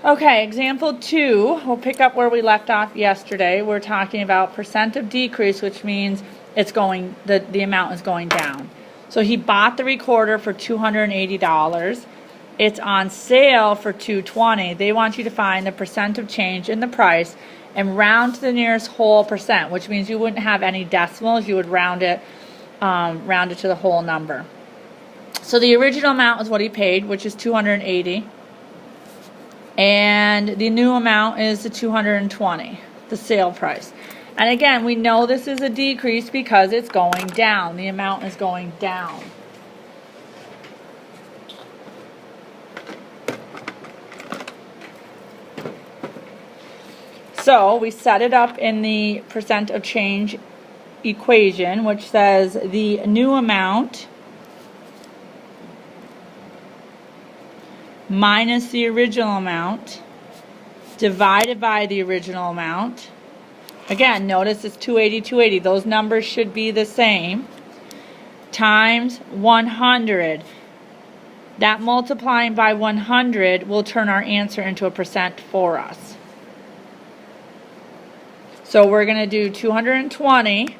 Okay, example 2, we'll pick up where we left off yesterday. We're talking about percent of decrease, which means it's going, the amount is going down. So he bought the recorder for $280. It's on sale for $220. They want you to find the percent of change in the price and round to the nearest whole percent, which means you wouldn't have any decimals. You would round it to the whole number. So the original amount is what he paid, which is $280. And the new amount is the $220, the sale price. And again, we know this is a decrease because it's going down. The amount is going down. So we set it up in the percent of change equation, which says the new amount minus the original amount divided by the original amount. Again, notice it's 280, 280. Those numbers should be the same. Times 100. That multiplying by 100 will turn our answer into a percent for us. So we're going to do 220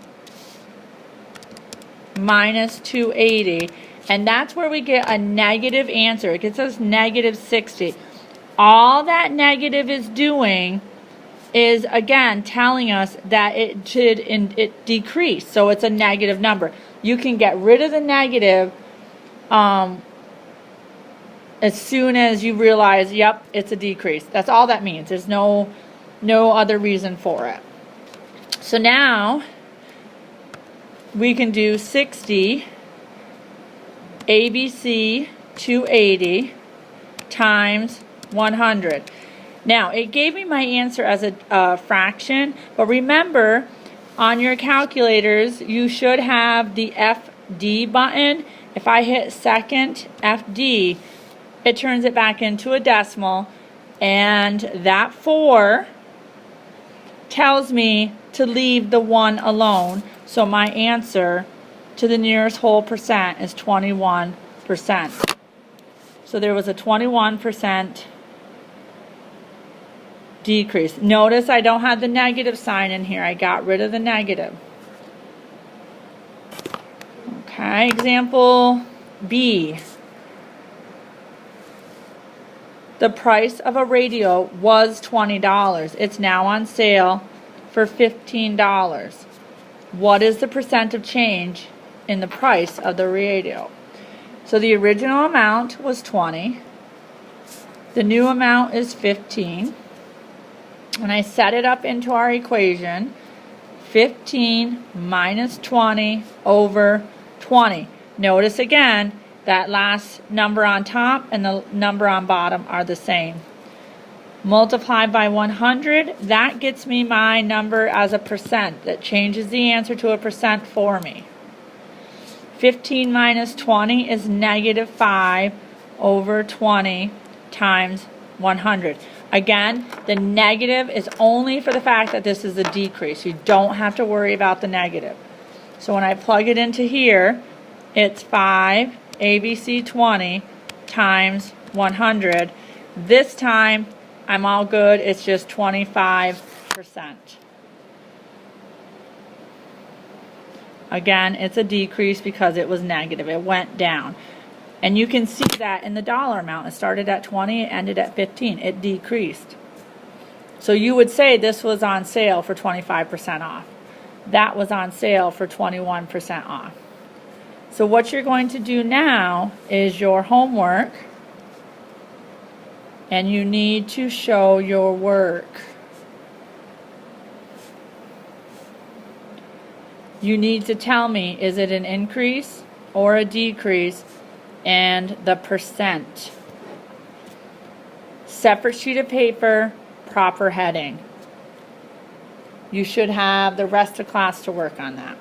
minus 280. And that's where we get a negative answer. It gets us negative 60. All that negative is doing is, again, telling us that it decreased. So it's a negative number. You can get rid of the negative as soon as you realize, yep, it's a decrease. That's all that means. There's no other reason for it. So now we can do 60 ABC 280 times 100. Now, it gave me my answer as a fraction, but remember, on your calculators, you should have the FD button. If I hit second FD, it turns it back into a decimal, and that 4 tells me to leave the 1 alone, so my answer to the nearest whole percent is 21%. So there was a 21% decrease. Notice I don't have the negative sign in here. I got rid of the negative. Okay, example B. The price of a radio was $20. It's now on sale for $15. What is the percent of change in the price of the radio? So the original amount was 20. The new amount is 15. And I set it up into our equation. 15 minus 20 over 20. Notice again, that last number on top and the number on bottom are the same. Multiply by 100, that gets me my number as a percent. That changes the answer to a percent for me. 15 minus 20 is negative 5 over 20 times 100. Again, the negative is only for the fact that this is a decrease. You don't have to worry about the negative. So when I plug it into here, it's 5 ABC 20 times 100. This time, I'm all good. It's just 25%. Again, it's a decrease because it was negative. It went down. And you can see that in the dollar amount. It started at 20, it ended at 15. It decreased. So you would say this was on sale for 25% off. That was on sale for 21% off. So what you're going to do now is your homework, and you need to show your work. You need to tell me, is it an increase or a decrease, and the percent. Separate sheet of paper, proper heading. You should have the rest of class to work on that.